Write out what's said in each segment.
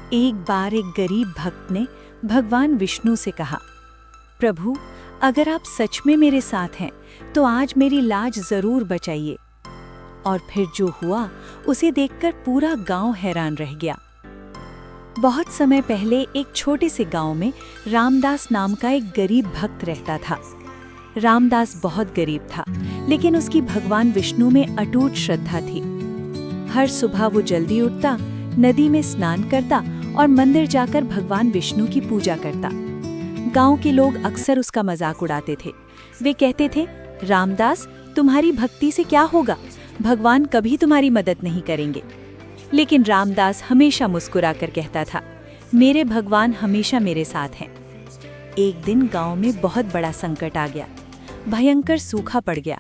एक बार एक गरीब भक्त ने भगवान विष्णु से कहा, प्रभु, अगर आप सच में मेरे साथ हैं तो आज मेरी लाज जरूर बचाइए। और फिर जो हुआ उसे देखकर पूरा गांव हैरान रह गया। बहुत समय पहले एक छोटे से गांव में रामदास नाम का एक गरीब भक्त रहता था। रामदास बहुत गरीब था, लेकिन उसकी भगवान विष्णु में अटूट श्रद्धा थी। हर सुबह वो जल्दी उठता, नदी में स्नान करता और मंदिर जाकर भगवान विष्णु की पूजा करता। गांव के लोग अक्सर उसका मजाक उड़ाते थे। वे कहते थे, रामदास, तुम्हारी भक्ति से क्या होगा? भगवान कभी तुम्हारी मदद नहीं करेंगे। लेकिन रामदास हमेशा मुस्कुराकर कहता था, मेरे भगवान हमेशा मेरे साथ हैं। एक दिन गांव में बहुत बड़ा संकट आ गया। भयंकर सूखा पड़ गया।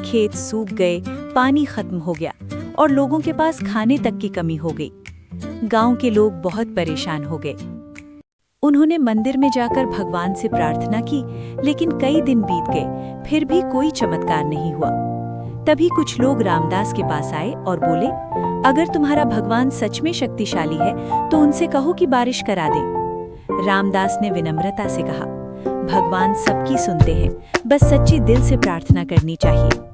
खेत सूख गए, पानी खत्म हो गया और लोगों के पास खाने तक की कमी हो गई। गांव के लोग बहुत परेशान हो गए। उन्होंने मंदिर में जाकर भगवान से प्रार्थना की, लेकिन कई दिन बीत गए, फिर भी कोई चमत्कार नहीं हुआ। तभी कुछ लोग रामदास के पास आए और बोले, अगर तुम्हारा भगवान सच में शक्तिशाली है तो उनसे कहो कि बारिश करा दे। रामदास ने विनम्रता से कहा, भगवान सबकी सुनते हैं, बस सच्चे दिल से प्रार्थना करनी चाहिए।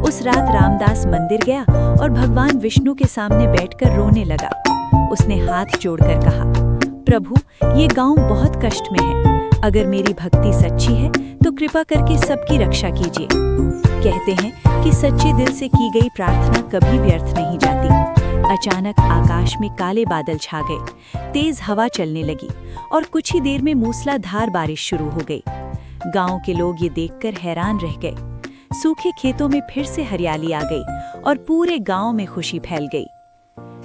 उस रात रामदास मंदिर गया और भगवान विष्णु के सामने बैठकर रोने लगा। उसने हाथ जोड़कर कहा, प्रभु, ये गांव बहुत कष्ट में है। अगर मेरी भक्ति सच्ची है तो कृपा करके सबकी रक्षा कीजिए। कहते हैं कि सच्चे दिल से की गई प्रार्थना कभी व्यर्थ नहीं जाती। अचानक आकाश में काले बादल छा गए, तेज हवा चलने लगी और कुछ ही देर में मूसलाधार बारिश शुरू हो गई। गांव के लोग ये देखकर हैरान रह गए। सूखे खेतों में फिर से हरियाली आ गई और पूरे गांव में खुशी फैल गई।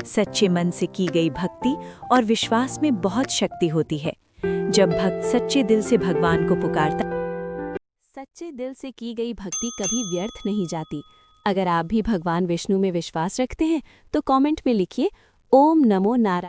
सच्चे मन से की गई भक्ति और विश्वास में बहुत शक्ति होती है। जब भक्त सच्चे दिल से भगवान को पुकारता, सच्चे दिल से की गई भक्ति कभी व्यर्थ नहीं जाती। अगर आप भी भगवान विष्णु में विश्वास रखते हैं तो कमेंट में लिखिए, ओम नमो नारायण।